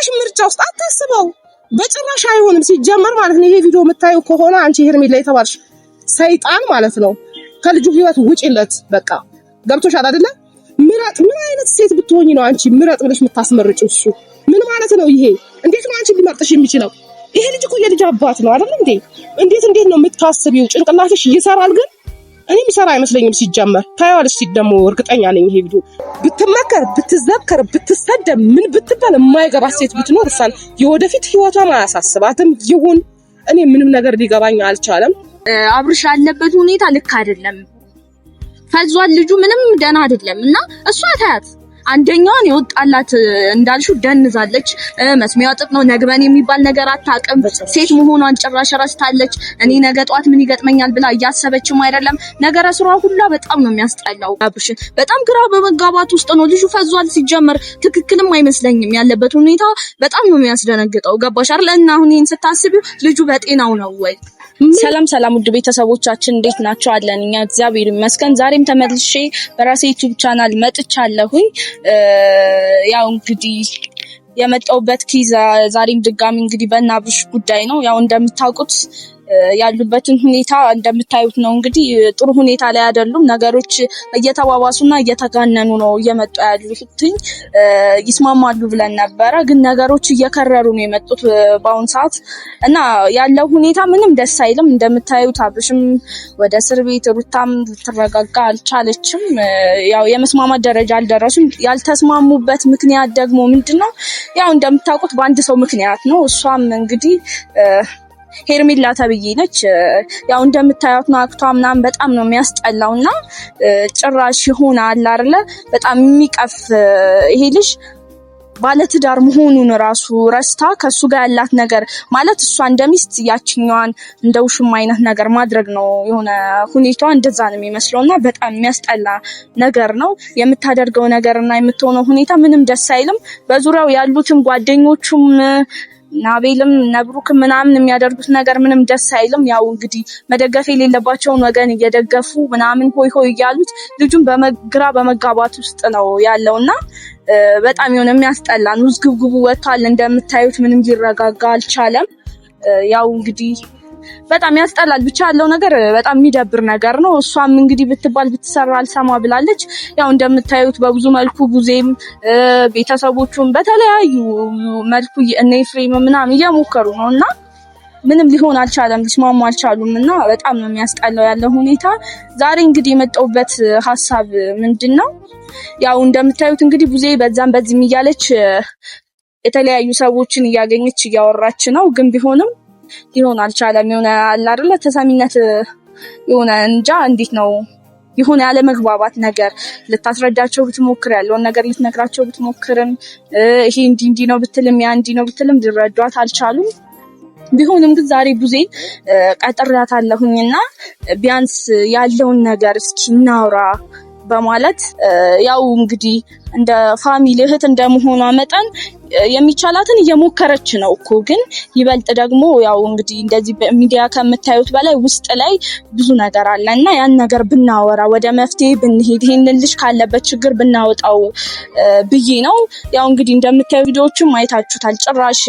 ጭራሽ ምርጫ ውስጥ አታስበው በጭራሽ አይሆንም ሲጀመር ማለት ነው ይሄ ቪዲዮ የምታዩ ከሆነ አንቺ ሄርሜላ የተባልሽ ሰይጣን ማለት ነው ከልጁ ህይወት ውጪለት በቃ ገብቶሻል አይደለ ምረጥ ምን አይነት ሴት ብትሆኚ ነው አንቺ ምረጥ ብለሽ የምታስመርጪው እሱ ምን ማለት ነው ይሄ እንዴት ነው አንቺ ሊመርጥሽ የሚችለው ይሄ ልጅ እኮ የልጅ አባት ነው አይደል እንዴ እንዴት ነው የምታስቢው ጭንቅላትሽ ይሰራል ግን እኔ የሚሰራ አይመስለኝም ሲጀመር ታያለሽ ሲደሞ እርግጠኛ ነኝ ይሄ ቪዲዮ ብትመከር ብትዘከር ብትሰደብ ምን ብትባል የማይገባ ሴት ብትኖር እሷን የወደፊት ህይወቷ ማያሳስባትም ይሁን እኔ ምንም ነገር ሊገባኝ አልቻለም አብርሽ ያለበት ሁኔታ ልክ አይደለም ፈዟል ልጁ ምንም ደና አይደለም እና እሷ ታያት አንደኛውን ይወጣላት እንዳልሽው ደንዛለች መስሚያው ጥጥ ነው ነግበን የሚባል ነገር አታውቅም ሴት መሆኗን ጭራሽ ረስታለች እኔ ነገ ጧት ምን ይገጥመኛል ብላ እያሰበችም አይደለም ነገረ ስራው ሁላ በጣም ነው የሚያስጠላው አብርሽ በጣም ግራ በመጋባት ውስጥ ነው ልጁ ፈዟል ሲጀመር ትክክልም አይመስለኝም ያለበት ሁኔታ በጣም ነው የሚያስደነግጠው ገባሽ አይደል እና አሁን ይሄን ስታስቢው ልጁ በጤናው ነው ወይ ሰላም ውድ ቤተሰቦቻችን እንዴት ናችሁ አለን እኛ እግዚአብሔር ይመስገን ዛሬም ተመልሼ በራሴ ዩቲዩብ ቻናል መጥቻለሁኝ ያው እንግዲህ የመጣውበት ኪዛ ዛሬም ድጋሚ እንግዲህ በእናብሽ ጉዳይ ነው ያው እንደምታውቁት ያሉበትን ሁኔታ እንደምታዩት ነው እንግዲህ ጥሩ ሁኔታ ላይ አይደሉም ነገሮች እየተባባሱና እየተጋነኑ ነው እየመጡ ያሉት ይስማማሉ ብለን ነበር ግን ነገሮች እየከረሩ ነው የመጡት በአሁን ሰዓት እና ያለው ሁኔታ ምንም ደስ አይልም እንደምታዩት አብሽም ወደ እስር ቤት ሩታም ልትረጋጋ አልቻለችም ያው የመስማማት ደረጃ አልደረሱም ያልተስማሙበት ምክንያት ደግሞ ምንድነው ያው እንደምታውቁት በአንድ ሰው ምክንያት ነው እሷም እንግዲህ ሄርሜላ ተብዬ ነች ያው እንደምታዩት ነው አክቷ ምናምን በጣም ነው የሚያስጠላውና ጭራሽ ይሆናል አይደለ በጣም የሚቀፍ ይሄ ልጅ ባለትዳር መሆኑን ራሱ ረስታ ከሱ ጋር ያላት ነገር ማለት እሷ እንደሚስት ያቺኛዋን እንደውሽም አይነት ነገር ማድረግ ነው የሆነ ሁኔታዋ እንደዛ ነው የሚመስለውና በጣም የሚያስጠላ ነገር ነው የምታደርገው ነገርና የምትሆነው ሁኔታ ምንም ደስ አይልም በዙሪያው ያሉትም ጓደኞቹም ናቤልም ነብሩክም ምናምን የሚያደርጉት ነገር ምንም ደስ አይልም ያው እንግዲህ መደገፍ የሌለባቸውን ወገን እየደገፉ ምናምን ሆይ እያሉት ልጁን በመግራ በመጋባት ውስጥ ነው ያለውና በጣም የሆነ የሚያስጠላ ውዝግብግቡ ወጥቷል እንደምታዩት ምንም ሊረጋጋ አልቻለም ያው እንግዲህ በጣም ያስጠላል ብቻ ያለው ነገር በጣም የሚደብር ነገር ነው እሷም እንግዲህ ብትባል ብትሰራ አልሰማ ብላለች ያው እንደምታዩት በብዙ መልኩ ቡዜም ቤተሰቦቹም በተለያዩ መልኩ እነ ኤፍሬም ምናምን እየሞከሩ ነውና ምንም ሊሆን አልቻለም ሊስማሙ አልቻሉምና በጣም ነው የሚያስጠላው ያለው ሁኔታ ዛሬ እንግዲህ የመጣውበት ሐሳብ ምንድነው ያው እንደምታዩት እንግዲህ ቡዜ በዛም በዚህም እያለች የተለያዩ ሰዎችን እያገኘች እያወራች ነው ግን ቢሆንም ሊሆን አልቻለም የሆነ አለ አይደለ ተሰሚነት የሆነ እንጃ እንዴት ነው የሆነ ያለ መግባባት ነገር ልታስረዳቸው ብትሞክር ያለውን ነገር ልትነግራቸው ብትሞክርም ይሄ እንዲ ነው ብትልም ያ እንዲ ነው ብትልም ሊረዷት አልቻሉም ቢሆንም ግን ዛሬ ቡዜ ቀጥሬያታለሁኝና ቢያንስ ያለውን ነገር እስኪ እናውራ በማለት ያው እንግዲህ እንደ ፋሚሊ እህት እንደመሆኗ መጠን የሚቻላትን እየሞከረች ነው እኮ ግን ይበልጥ ደግሞ ያው እንግዲህ እንደዚህ በሚዲያ ከምታዩት በላይ ውስጥ ላይ ብዙ ነገር አለና ያን ነገር ብናወራ ወደ መፍትሄ ብንሄድ ይሄንን ልጅ ካለበት ችግር ብናወጣው ብዬ ነው ያው እንግዲህ እንደምታዩ ቪዲዮዎችም አይታችሁታል ጭራሽ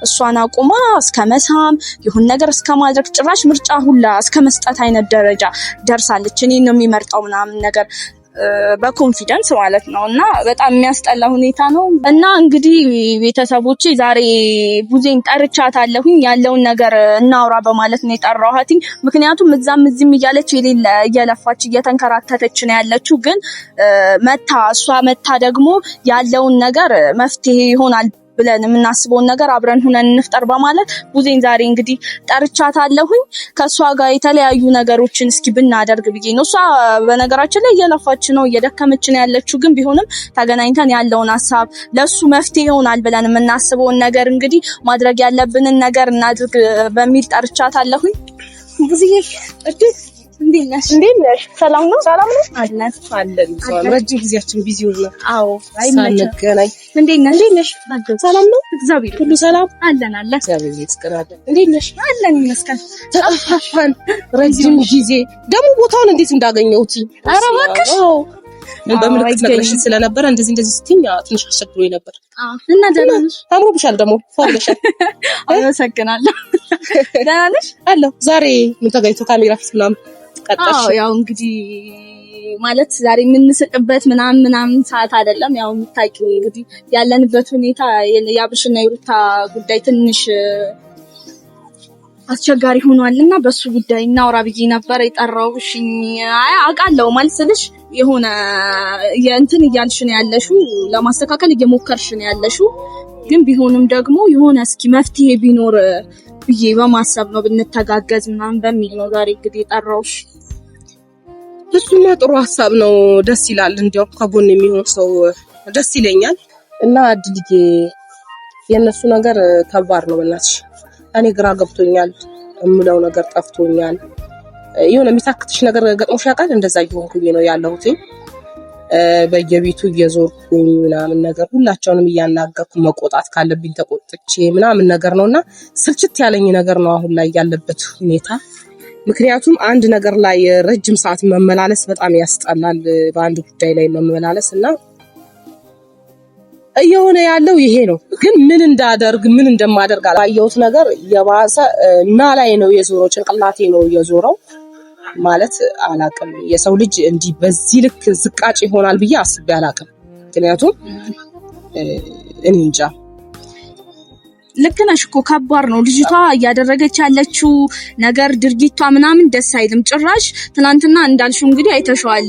እሷን አቁማ እስከመሳም ይሁን ነገር እስከማድረግ ጭራሽ ምርጫ ሁላ እስከመስጠት አይነት ደረጃ ደርሳለች እኔን ነው የሚመርጠው ምናምን ነገር በኮንፊደንስ ማለት ነውና በጣም የሚያስጠላ ሁኔታ ነው እና እንግዲህ ቤተሰቦቼ ዛሬ ቡዜን ጠርቻታለሁኝ ያለውን ነገር እናውራ በማለት ነው የጠራኋትኝ ምክንያቱም እዛም እዚህም እያለች የሌለ እየለፋች እየተንከራተተች ነው ያለችው ግን እሷ መታ ደግሞ ያለውን ነገር መፍትሄ ይሆናል ብለን የምናስበውን ነገር አብረን ሆነን እንፍጠር በማለት ቡዜን ዛሬ እንግዲህ ጠርቻታለሁኝ ከሷ ጋር የተለያዩ ነገሮችን እስኪ ብናደርግ ብዬ ነው እሷ በነገራችን ላይ እየለፋች ነው እየደከመች ነው ያለችው ግን ቢሆንም ተገናኝተን ያለውን ሐሳብ ለሱ መፍትሄ ይሆናል ብለን የምናስበውን ነገር እንግዲህ ማድረግ ያለብንን ነገር እናድርግ በሚል ጠርቻታለሁኝ ቡዜዬ እንዴት ነሽ ሰላም ነው አለን ረጅም ጊዜያችን ቢዚ ሆነ አዎ ሳንገናኝ እንዴት ነሽ ሰላም ነው እግዚአብሔር ሁሉ ሰላም አለን እግዚአብሔር ይመስገን እንዴት ነሽ አለን ይመስገን ተጠፋፋን ረጅም ጊዜ ደግሞ ቦታውን እንዴት እንዳገኘሁት ኧረ እባክሽ በምልክት ነግረሽ ስለነበረ እንደዚህ ስትይኝ ትንሽ አስቸግሮኝ ነበር። እና ደህና ነሽ? አምሮብሻል ደግሞ ፏለሻል። አመሰግናለሁ። ደህና ነሽ? አለሁ። ዛሬ ምን ተገኝቶ ካሜራ ፊት ምናምን ቀጣሽ? ያው እንግዲህ ማለት ዛሬ የምንስቅበት ምናምን ሰዓት አይደለም። ያው የምታውቂው እንግዲህ ያለንበት ሁኔታ የአብርሽና የሩታ ጉዳይ ትንሽ አስቸጋሪ ሆኗልና በሱ ጉዳይ እናውራ ብዬ ነበር የጠራሁሽ። አውቃለሁ ማለት ስልሽ የሆነ የእንትን እያልሽ ነው ያለሽው፣ ለማስተካከል እየሞከርሽ ነው ያለሽው። ግን ቢሆንም ደግሞ የሆነ እስኪ መፍትሄ ቢኖር ብዬ በማሰብ ነው ብንተጋገዝ ምናምን በሚል ነው ዛሬ እንግዲህ የጠራሁሽ። እሱማ ጥሩ ሀሳብ ነው፣ ደስ ይላል። እንዲያው ከጎን የሚሆን ሰው ደስ ይለኛል። እና አድልዬ የነሱ ነገር ከባድ ነው በእናትሽ። እኔ ግራ ገብቶኛል፣ እምለው ነገር ጠፍቶኛል። የሆነ የሚታክትሽ ነገር ገጥሞሽ ያውቃል? እንደዛ እየሆንኩኝ ነው ያለሁት። በየቤቱ እየዞርኩኝ ምናምን ነገር ሁላቸውንም እያናገርኩ መቆጣት ካለብኝ ተቆጥቼ ምናምን ነገር ነውና ስልችት ያለኝ ነገር ነው አሁን ላይ ያለበት ሁኔታ። ምክንያቱም አንድ ነገር ላይ ረጅም ሰዓት መመላለስ በጣም ያስጠላል፣ በአንድ ጉዳይ ላይ መመላለስ እና እየሆነ ያለው ይሄ ነው። ግን ምን እንዳደርግ ምን እንደማደርግ አላየሁት ነገር የባሰ እና ላይ ነው የዞረው፣ ጭንቅላቴ ነው የዞረው ማለት አላቅም። የሰው ልጅ እንዲህ በዚህ ልክ ዝቃጭ ይሆናል ብዬ አስቤ አላቅም። ምክንያቱም እኔ እንጃ። ልክ ነሽ እኮ ከባድ ነው። ልጅቷ እያደረገች ያለችው ነገር ድርጊቷ ምናምን ደስ አይልም ጭራሽ። ትናንትና እንዳልሽው እንግዲህ አይተሽዋል።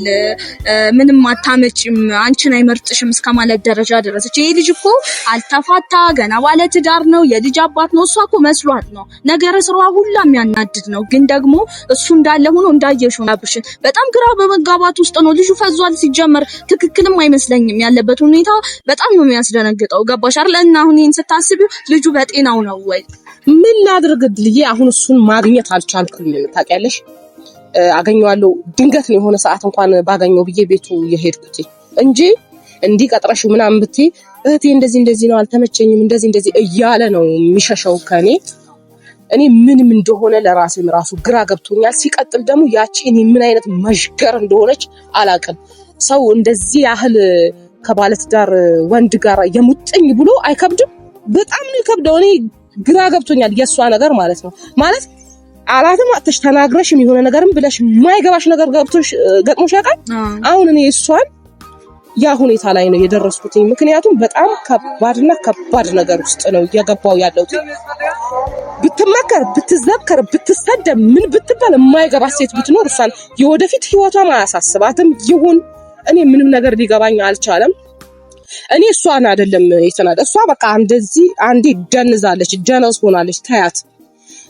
ምንም አታመጭም፣ አንቺን አይመርጥሽም እስከማለት ደረጃ ደረሰች። ይሄ ልጅ እኮ አልተፋታ ገና ባለ ትዳር ነው፣ የልጅ አባት ነው። እሷ እኮ መስሏት ነው። ነገረ ስራዋ ሁላ የሚያናድድ ነው። ግን ደግሞ እሱ እንዳለ ሆኖ እንዳየሽው አብርሽን በጣም ግራ በመጋባት ውስጥ ነው ልጁ። ፈዟል። ሲጀመር ትክክልም አይመስለኝም ያለበት ሁኔታ በጣም ነው የሚያስደነግጠው። ገባሽ አይደል? እና አሁን ይሄን ስታስቢው ልጁ በጤናው ነው ወይ? ምን ላድርግልዬ? አሁን እሱን ማግኘት አልቻልኩም። ታውቂያለሽ፣ አገኘዋለሁ ድንገት ነው የሆነ ሰዓት እንኳን ባገኘው ብዬ ቤቱ የሄድኩት እንጂ እንዲህ ቀጥረሽው ምናምን ብትይ እህቴ እንደዚህ ነው አልተመቸኝም እንደዚህ እያለ ነው የሚሸሸው ከኔ። እኔ ምንም እንደሆነ ለራሴም ራሱ ግራ ገብቶኛል። ሲቀጥል ደግሞ ያቺ እኔ ምን አይነት መሽገር እንደሆነች አላውቅም። ሰው እንደዚህ ያህል ከባለትዳር ወንድ ጋር የሙጥኝ ብሎ አይከብድም? በጣም ነው የከብደው። እኔ ግራ ገብቶኛል የሷ ነገር ማለት ነው። ማለት አላትም አጥተሽ ተናግረሽም የሆነ ነገርም ብለሽ የማይገባሽ ነገር ገጥሞሽ ያውቃል? አሁን እኔ እሷን ያ ሁኔታ ላይ ነው የደረስኩት። ምክንያቱም በጣም ከባድ ነገር ውስጥ ነው እየገባው ያለሁት። ብትመከር፣ ብትዘከር፣ ብትሰደብ ምን ብትባል የማይገባ ሴት ብትኖር እሷን የወደፊት ህይወቷን አያሳስባትም ይሁን። እኔ ምንም ነገር ሊገባኝ አልቻለም። እኔ እሷን አይደለም የተናደ እሷ በቃ እንደዚህ አንዴ ደንዛለች፣ ጀነስ ሆናለች። ታያት።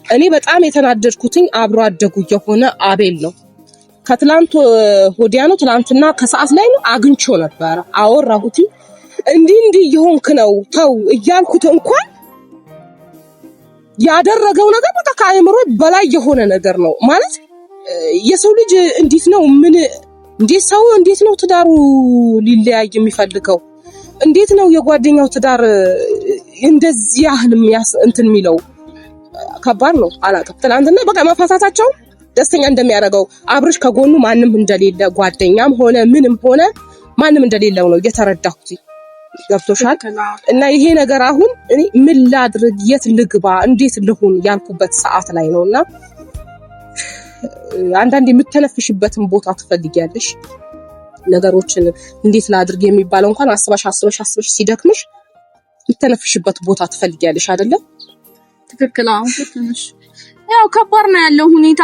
እኔ በጣም የተናደድኩትኝ አብሮ አደጉ የሆነ አቤል ነው። ከትላንት ወዲያ ነው ትላንትና ከሰዓት ላይ ነው አግኝቼው ነበር። አወራሁት። እንዲህ እየሆንክ ነው ተው እያልኩት እንኳን ያደረገው ነገር በቃ ከአእምሮ በላይ የሆነ ነገር ነው ማለት። የሰው ልጅ እንዴት ነው ሰው እንዴት ነው ትዳሩ ሊለያይ የሚፈልገው? እንዴት ነው የጓደኛው ትዳር እንደዚህ ያህል እንትን የሚለው? ከባድ ነው። አላውቅም። ትናንትና በቃ መፋታታቸው ደስተኛ እንደሚያደርገው አብርሽ ከጎኑ ማንም እንደሌለ ጓደኛም ሆነ ምንም ሆነ ማንም እንደሌለው ነው የተረዳሁት። ገብቶሻል? እና ይሄ ነገር አሁን እኔ ምን ላድርግ፣ የት ልግባ፣ እንዴት ልሁን ያልኩበት ሰዓት ላይ ነውና አንዳንዴ የምትተነፍሽበትን ቦታ ትፈልጊያለሽ። ነገሮችን እንዴት ላድርግ የሚባለው እንኳን አስበሽ ሲደክምሽ የምትተነፍሽበት ቦታ ትፈልጊያለሽ አይደለ? ትክክል። አሁን ትንሽ ያው ከባድ ነው ያለው ሁኔታ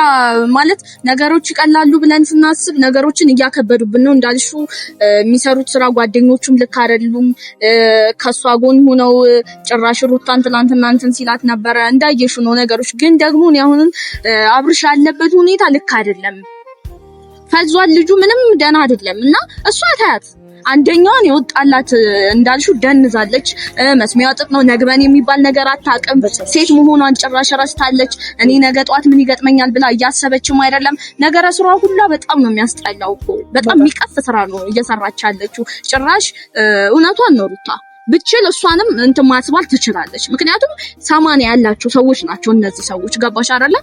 ማለት ነገሮች ይቀላሉ ብለን ስናስብ ነገሮችን እያከበዱብን ነው። እንዳልሹ የሚሰሩት ስራ ጓደኞቹም ልክ አይደሉም። ከሷ ጎን ሆነው ጭራሽ ሩታን ትናንትና እንትን ሲላት ነበረ። እንዳየሹ ነው ነገሮች። ግን ደግሞ አሁን አብርሽ ያለበት ሁኔታ ልክ አይደለም። ፈዟል ልጁ ምንም ደህና አይደለም። እና እሷ ታያት አንደኛውን የወጣላት እንዳልሽው ደንዛለች። መስሚያዋ ጥጥ ነው። ነግበን የሚባል ነገር አታውቅም። ሴት መሆኗን ጭራሽ ረስታለች። እኔ ነገ ጧት ምን ይገጥመኛል ብላ እያሰበችም አይደለም። ነገረ ስራዋ ሁላ በጣም ነው የሚያስጠላው እኮ። በጣም የሚቀፍ ስራ ነው እየሰራች ያለችው። ጭራሽ እውነቷን ነው ሩታ። ብችል እሷንም እንትን ማስባል ትችላለች። ምክንያቱም 80 ያላቸው ሰዎች ናቸው እነዚህ ሰዎች። ገባሽ አይደለ?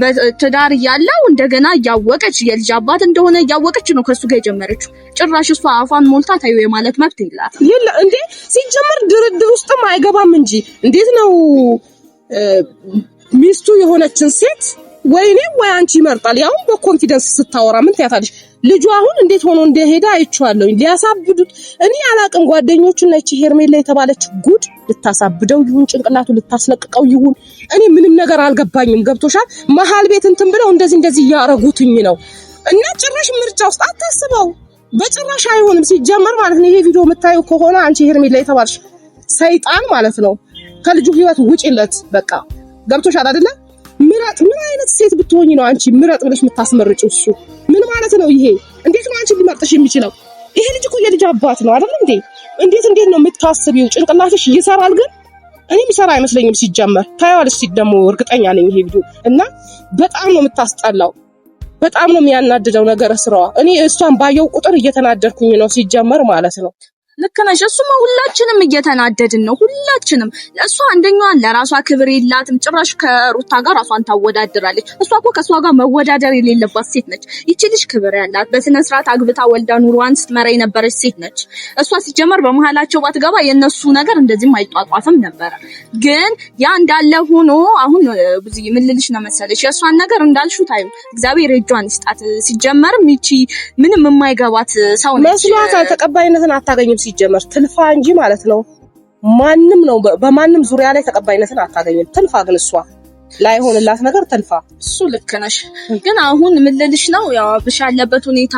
በትዳር እያለው እንደገና እያወቀች የልጅ አባት እንደሆነ እያወቀች ነው ከሱ ጋር የጀመረችው። ጭራሽ እሷ አፏን ሞልታ ታዩ የማለት መብት የላትም። ይላ እንዴ ሲጀመር ድርድር ውስጥም አይገባም እንጂ እንዴት ነው ሚስቱ የሆነችን ሴት ወይኔ ወይ አንቺ ይመርጣል። ያው በኮንፊደንስ ስታወራ ምን ታያታለሽ? ልጁ አሁን እንዴት ሆኖ እንደሄደ አይቼዋለሁ። ሊያሳብዱት እኔ አላቅም። ጓደኞቹና እቺ ሄርሜላ የተባለች ጉድ ልታሳብደው ይሁን ጭንቅላቱ ልታስለቅቀው ይሁን እኔ ምንም ነገር አልገባኝም። ገብቶሻል? መሀል ቤት እንትን ብለው እንደዚህ እያረጉትኝ ነው። እና ጭራሽ ምርጫ ውስጥ አታስበው። በጭራሽ አይሆንም ሲጀመር ማለት ነው። ይሄ ቪዲዮ የምታየው ከሆነ አንቺ ሄርሜላ የተባለች ሰይጣን ማለት ነው ከልጁ ህይወት ውጪለት። በቃ ገብቶሻል አይደለ? ምረጥ። ምን አይነት ሴት ብትሆኚ ነው አንቺ ምረጥ ብለሽ የምታስመርጪው? እሱ ምን ማለት ነው ይሄ? እንዴት ነው አንቺ ሊመርጥሽ የሚችለው? ይሄ ልጅ እኮ የልጅ አባት ነው አይደል እንዴ? እንዴት ነው የምታስቢው? ጭንቅላትሽ ይሰራል? ግን እኔ የሚሰራ አይመስለኝም ሲጀመር። ታያለሽ ደግሞ እርግጠኛ ነኝ ይሄ ቪዲዮ እና በጣም ነው የምታስጠላው። በጣም ነው የሚያናድደው ነገር ስራዋ። እኔ እሷን ባየው ቁጥር እየተናደድኩኝ ነው ሲጀመር ማለት ነው። ልክ ነሽ። እሱማ ሁላችንም እየተናደድን ነው። ሁላችንም እሷ አንደኛዋን ለራሷ ክብር የላትም። ጭራሽ ከሩታ ጋር ራሷን ታወዳድራለች። እሷ እኮ ከሷ ጋር መወዳደር የሌለባት ሴት ነች። ይቺ ልጅ ክብር ያላት በስነ ስርዓት አግብታ ወልዳ ኑሯን ስትመራ የነበረች ሴት ነች። እሷ ሲጀመር በመሃላቸው ባትገባ የነሱ ነገር እንደዚህም አይጧጧፍም ነበር። ግን ያ እንዳለ ሆኖ አሁን ብዙ ምን ልልሽ ነው መሰለሽ፣ የእሷን ነገር እንዳልሽው ታዩ እግዚአብሔር እጇን ይስጣት። ሲጀመርም ይቺ ምንም የማይገባት ሰው ነች። መስሏታል። ተቀባይነትን አታገኝም ሲጀመር ትልፋ እንጂ ማለት ነው። ማንም ነው በማንም ዙሪያ ላይ ተቀባይነትን አታገኝም። ትልፋ ግን እሷ ላይሆንላት ነገር ትልፋ። እሱ ልክ ነሽ። ግን አሁን ምን ልልሽ ነው ያው ብሻ ያለበት ሁኔታ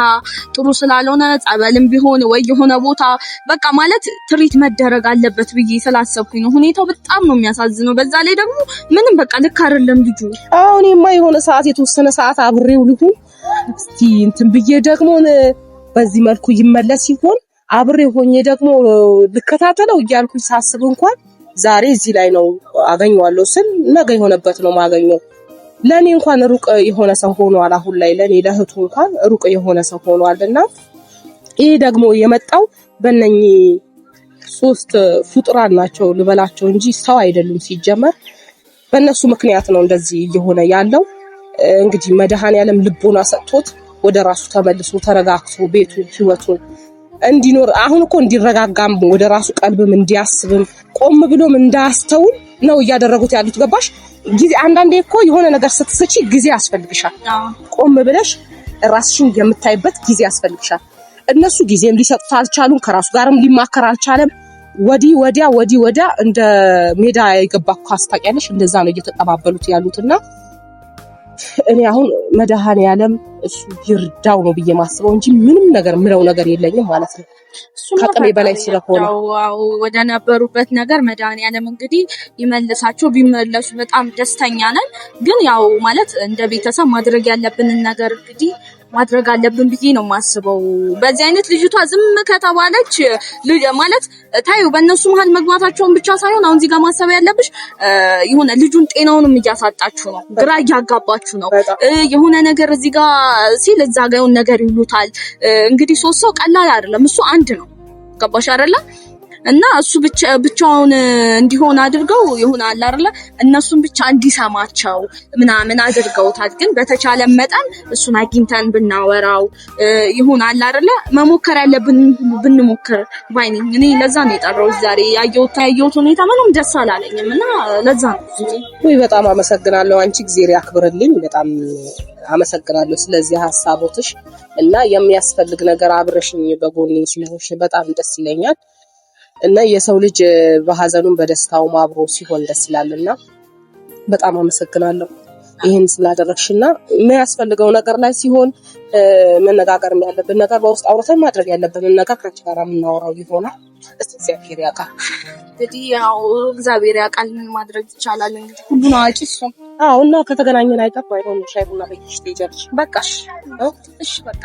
ጥሩ ስላልሆነ ጸበልም ቢሆን ወይ የሆነ ቦታ በቃ ማለት ትሪት መደረግ አለበት ብዬ ስላሰብኩኝ ነው። ሁኔታው በጣም ነው የሚያሳዝነው። በዛ ላይ ደግሞ ምንም በቃ ልክ አይደለም ልጁ። እኔማ የሆነ ሰዓት የተወሰነ ሰዓት አብሬው ልሁን እስቲ እንትን ብዬ ደግሞ በዚህ መልኩ ይመለስ ይሆን አብሬ ሆኜ ደግሞ ልከታተለው እያልኩኝ ሳስብ እንኳን ዛሬ እዚህ ላይ ነው አገኘዋለሁ ስል ነገ የሆነበት ነው ማገኘው። ለኔ እንኳን ሩቅ የሆነ ሰው ሆኗል። አሁን ላይ ለኔ ለእህቱ እንኳን ሩቅ የሆነ ሰው ሆኗልና ይሄ ደግሞ የመጣው በእነኚህ 3 ፍጡራን ናቸው ልበላቸው እንጂ ሰው አይደሉም ሲጀመር። በእነሱ ምክንያት ነው እንደዚህ እየሆነ ያለው። እንግዲህ መድኃኔዓለም ልቦና ሰጥቶት ወደ ራሱ ተመልሶ ተረጋግቶ ቤቱን ህይወቱን እንዲኖር አሁን እኮ እንዲረጋጋም ወደ ራሱ ቀልብም እንዲያስብም ቆም ብሎም እንዳያስተውል ነው እያደረጉት ያሉት። ገባሽ? ጊዜ አንዳንዴ እኮ የሆነ ነገር ስትስቺ ጊዜ ያስፈልግሻል። ቆም ብለሽ ራስሽን የምታይበት ጊዜ ያስፈልግሻል። እነሱ ጊዜም ሊሰጡት አልቻሉም። ከራሱ ጋርም ሊማከር አልቻለም። ወዲህ ወዲያ እንደ ሜዳ የገባ ኳስ ታውቂያለሽ? እንደዛ ነው እየተቀባበሉት ያሉትና እኔ አሁን መድኃኔዓለም እሱ ይርዳው ነው ብዬ ማስበው እንጂ ምንም ነገር ምለው ነገር የለኝም ማለት ነው። ከአቅሜ በላይ ስለሆነ ወደ ነበሩበት ነገር መድኃኔዓለም እንግዲህ ይመልሳቸው። ቢመለሱ በጣም ደስተኛ ነን። ግን ያው ማለት እንደ ቤተሰብ ማድረግ ያለብንን ነገር እንግዲህ ማድረግ አለብን ብዬ ነው ማስበው። በዚህ አይነት ልጅቷ ዝም ከተባለች ማለት ታዩ በእነሱ መሀል መግባታቸውን ብቻ ሳይሆን አሁን እዚህ ጋር ማሰብ ያለብሽ የሆነ ልጁን ጤናውንም እያሳጣችሁ ነው፣ ግራ እያጋባችሁ ነው። የሆነ ነገር እዚህ ጋር ሲል እዛ ጋር የሆነ ነገር ይሉታል። እንግዲህ 3 ሰው ቀላል አይደለም፣ እሱ አንድ ነው። ገባሽ አይደለ? እና እሱ ብቻውን እንዲሆን አድርገው ይሆናል አይደለ? እነሱን ብቻ እንዲሰማቸው ምናምን አድርገውታል። ግን በተቻለ መጠን እሱን አግኝተን ብናወራው ይሆናል አይደለ? መሞከር ያለብን ብንሞክር ባይኔ። እኔ ለዛ ነው የጠራሁት ዛሬ። ያየሁት ሁኔታ ምንም ደስ አላለኝም እና ለዛ ነው። ወይ በጣም አመሰግናለሁ። አንቺ እግዚአብሔር ያክብርልኝ። በጣም አመሰግናለሁ ስለዚህ ሐሳቦትሽ እና የሚያስፈልግ ነገር አብረሽኝ በጎኔ ስለሆንሽ በጣም ደስ ይለኛል። እና የሰው ልጅ በሐዘኑም በደስታውም አብሮ ሲሆን ደስ ይላልና በጣም አመሰግናለሁ ይሄን ስላደረግሽና የሚያስፈልገው ነገር ላይ ሲሆን መነጋገር ያለብን ነገር በውስጥ አውርተን ማድረግ ያለብን ነገር ከአንቺ ጋር የምናወራው ይሆናል። እግዚአብሔር ያውቃል። እንግዲህ ያው እግዚአብሔር ያውቃል ምን ማድረግ ይቻላል። እንግዲህ ሁሉን አዋቂ እሱ። እና ከተገናኘን አይቀር ባይሆን ሻይ ቡና በይሽ ትሄጃለሽ። በቃሽ። እሺ በቃ